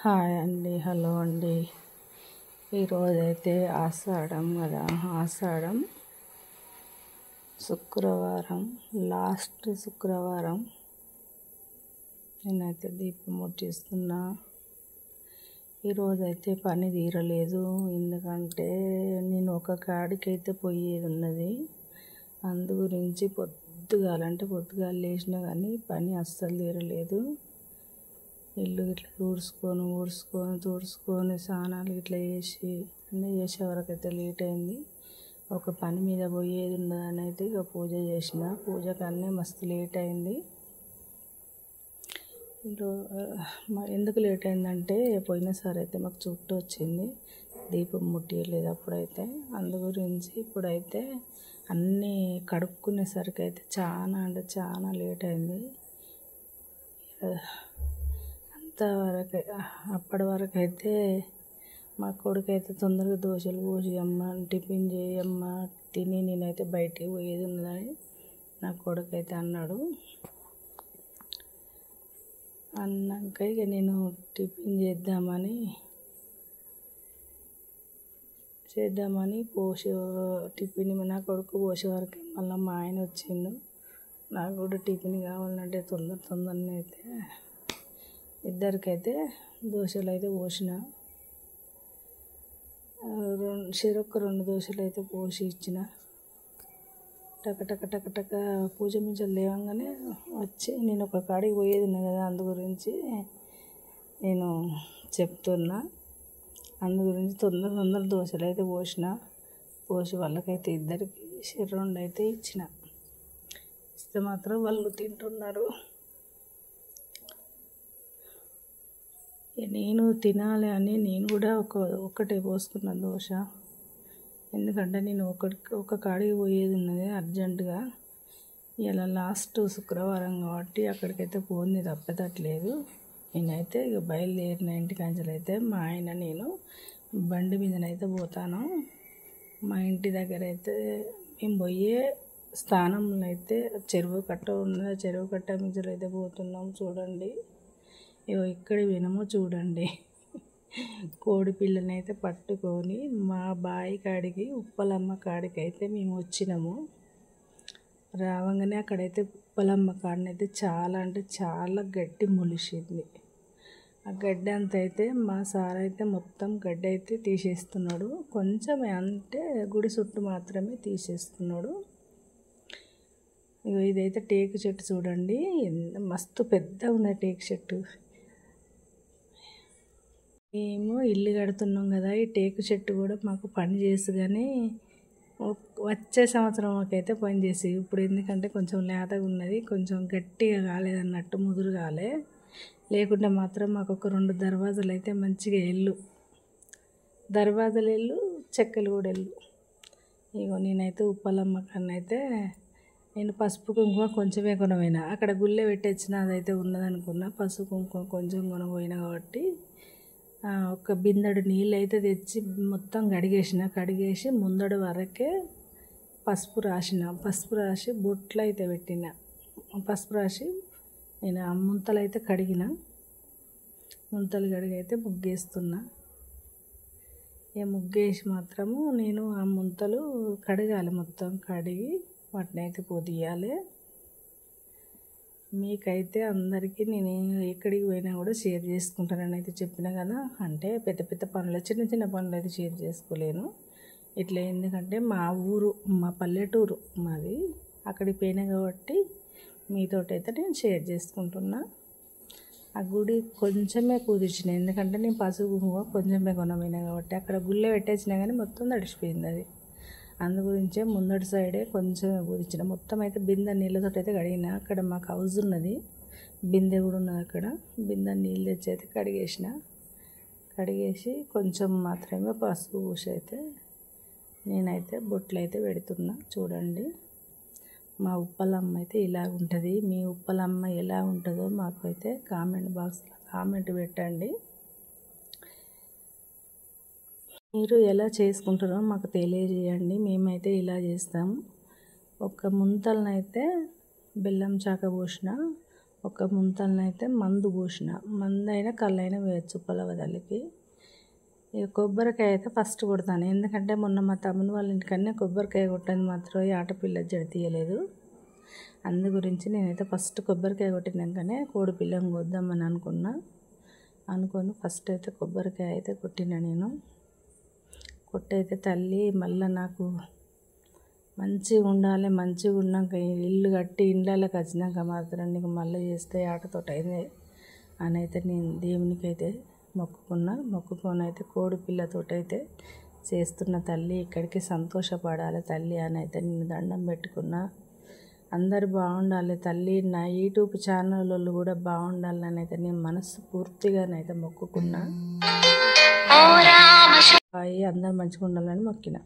Hi అండి, hello అండి. ఈరోజైతే ఆషాఢం కదా, ఆషాఢం శుక్రవారం, లాస్ట్ శుక్రవారం. నేనైతే దీపం ముట్టిస్తున్నా. ఈరోజైతే పని తీరలేదు, ఎందుకంటే నేను ఒక కాడికైతే పోయేది ఉన్నది. అందు గురించి పొద్దుగాల లేచినా కానీ పని అస్సలు తీరలేదు. ఇల్లు ఇట్లా తుడుచుకొని స్నానాలు ఇట్లా చేసి అన్నీ చేసే వరకు అయితే లేట్ అయింది. ఒక పని మీద పోయేది ఉన్నదని అయితే ఇక పూజ చేసిన. పూజకన్నీ మస్తు లేట్ అయింది. ఎందుకు లేట్ అయిందంటే పోయినసారి అయితే మాకు చుట్టూ వచ్చింది, దీపం ముట్టియలేదు అప్పుడైతే. అందు గురించి ఇప్పుడైతే అన్నీ కడుక్కునేసరికి అయితే చాలా లేట్ అయింది. అప్పటి వరకు అయితే మా కొడుకు అయితే తొందరగా దోశలు పోసి అమ్మ టిఫిన్ చేయమ్మ తిని నేనైతే బయటికి పోయేది ఉన్నదని నా కొడుకు అయితే అన్నాడు. అన్నాక ఇక నేను టిఫిన్ చేద్దామని టిఫిన్ నా కొడుకు పోసే వరకు మళ్ళీ మా ఆయన వచ్చిండు. నాకు కూడా టిఫిన్ కావాలంటే తొందరనే అయితే ఇద్దరికైతే దోశలు అయితే పోసిన. చెరొక్క 2 దోశలు అయితే పోసి ఇచ్చిన. టక పూజ మించలు లేవంగానే వచ్చి నేను ఒక కాడికి పోయేది ఉన్నా కదా, అందు గురించి నేను చెప్తున్నా. అందు గురించి తొందర దోశలు అయితే పోసి వాళ్ళకైతే ఇద్దరికి 2 అయితే ఇచ్చిన. ఇస్తే మాత్రం వాళ్ళు తింటున్నారు. నేను తినాలి అని నేను కూడా ఒక్కటే పోసుకున్న దోశ. ఎందుకంటే నేను ఒక కాడికి పోయేది ఉన్నది అర్జెంటుగా. ఇలా లాస్ట్ శుక్రవారం కాబట్టి అక్కడికైతే పోని తప్పేటట్లేదు. నేనైతే ఇక బయలుదేరిన ఇంటికాంచెలైతే మా ఆయన నేను బండి మీదనైతే పోతాను. మా ఇంటి దగ్గర అయితే మేము పోయే స్థానంలో అయితే చెరువు కట్ట ఉన్నది. చెరువు కట్ట మించలు అయితే పోతున్నాం. చూడండి, ఇక్కడ వినమో చూడండి. కోడి పిల్లని అయితే పట్టుకొని మా బావి కాడికి ఉప్పలమ్మ కాడికి అయితే మేము వచ్చినాము. రావంగానే అక్కడైతే ఉప్పలమ్మ కాడనైతే చాలా గడ్డి మొలిచింది. ఆ గడ్డి అంతా అయితే మా సార్ అయితే మొత్తం గడ్డి అయితే తీసేస్తున్నాడు. కొంచెమే, అంటే గుడి చుట్టూ మాత్రమే తీసేస్తున్నాడు. ఇదైతే టేకు చెట్టు చూడండి, మస్తు పెద్దగా ఉన్నది టేకు చెట్టు. మేము ఇల్లు కడుతున్నాం కదా, ఈ టేకు చెట్టు కూడా మాకు పని చేసి కానీ వచ్చే సంవత్సరం మాకైతే పని చేసి. ఇప్పుడు ఎందుకంటే కొంచెం లేతగా ఉన్నది, కొంచెం గట్టిగా కాలేదన్నట్టు, ముదురు కాలే. లేకుంటే మాత్రం మాకు ఒక 2 దర్వాజాలు అయితే మంచిగా దర్వాజాలు చెక్కలు కూడా నేనైతే ఉప్పలమ్మ కన్నైతే నేను పసుపు కుంకుమ కొంచెమే కొనపోయినా. అక్కడ గుళ్ళే పెట్టొచ్చిన అదైతే ఉన్నదనుకున్నా. పసుపు కుంకుమ కొంచెం కొనపోయినా కాబట్టి ఒక బిందెడు నీళ్ళు అయితే తెచ్చి మొత్తం కడిగేసి ముందడు వరకే పసుపు రాసి బొట్లు అయితే పెట్టిన. పసుపు రాసి నేను ఆ ముంతలు అయితే ముంతలు కడిగైతే ముగ్గేస్తున్నా. ముగ్గేసి మాత్రము నేను ఆ ముంతలు కడగాలి, మొత్తం కడిగి వాటిని అయితే పొదియాలి. మీకైతే అందరికీ నేను ఎక్కడికి పోయినా కూడా షేర్ చేసుకుంటానని అయితే చెప్పిన కదా. అంటే పెద్ద పనులు, చిన్న పనులు అయితే షేర్ చేసుకోలేను ఇట్లా. ఎందుకంటే మా పల్లెటూరు మాది, అక్కడికి పోయినా కాబట్టి మీతోటైతే నేను షేర్ చేసుకుంటున్నా. ఆ గుడి కొంచెమే కుదిర్చిన, ఎందుకంటే నేను పసుపు కొంచెమే కొనపోయినా కాబట్టి. అక్కడ గుళ్ళే పెట్టేసినా కానీ మొత్తం తడిసిపోయింది అది. అందు గురించే ముందటి సైడే కొంచెం కుదిర్చిన. మొత్తం అయితే బిందె నీళ్ళతో అయితే కడిగిన. అక్కడ మాకు హౌస్ ఉన్నది, బిందె కూడా ఉన్నది. అక్కడ బిందె నీళ్ళు తెచ్చి అయితే కడిగేసి కొంచెం మాత్రమే పసుపు పూసి అయితే నేనైతే బొట్లు అయితే పెడుతున్నా. చూడండి, మా ఉప్పలమ్మ అయితే ఇలా ఉంటుంది. మీ ఉప్పలమ్మ ఎలా ఉంటుందో మాకు అయితే కామెంట్ బాక్స్లో కామెంట్ పెట్టండి. మీరు ఎలా చేసుకుంటారో మాకు తెలియజేయండి. మేమైతే ఇలా చేస్తాము. ఒక ముంతలనైతే బెల్లం చాక పోసిన, ఒక ముంతలనైతే మందు పోసిన, మందు అయినా కళ్ళైనా వేయచ్చు పొలవ తల్లికి. ఇక కొబ్బరికాయ అయితే ఫస్ట్ కొడతాను, ఎందుకంటే మొన్న మా తమ్ముని వాళ్ళ ఇంటికన్నా కొబ్బరికాయ కొట్టని మాత్రం ఈ ఆటపిల్ల జడ తీయలేదు. అందు గురించి నేనైతే ఫస్ట్ కొబ్బరికాయ కొట్టినాకనే కోడి పిల్లని కొద్దామని అనుకొని ఫస్ట్ అయితే కొబ్బరికాయ అయితే కొట్టిన. నేను కొట్టయితే తల్లి మళ్ళీ నాకు మంచిగా ఉండాలి, మంచిగా ఉన్నాక ఇల్లు కట్టి ఇండ్లకి వచ్చినాక మాత్రం నీకు మళ్ళీ చేస్తే ఆటతోటి అయింది అని అయితే నేను దేవునికైతే మొక్కుకొని అయితే కోడి పిల్లతోటైతే చేస్తున్న తల్లి. ఇక్కడికి సంతోషపడాలి తల్లి అని అయితే నేను దండం పెట్టుకున్నా. అందరు బాగుండాలి తల్లి, నా యూట్యూబ్ ఛానల్ వాళ్ళు కూడా బాగుండాలని అయితే నేను మనస్ఫూర్తిగానైతే మొక్కుకున్నా. అందరు మంచిగా ఉండాలని మొక్కిన.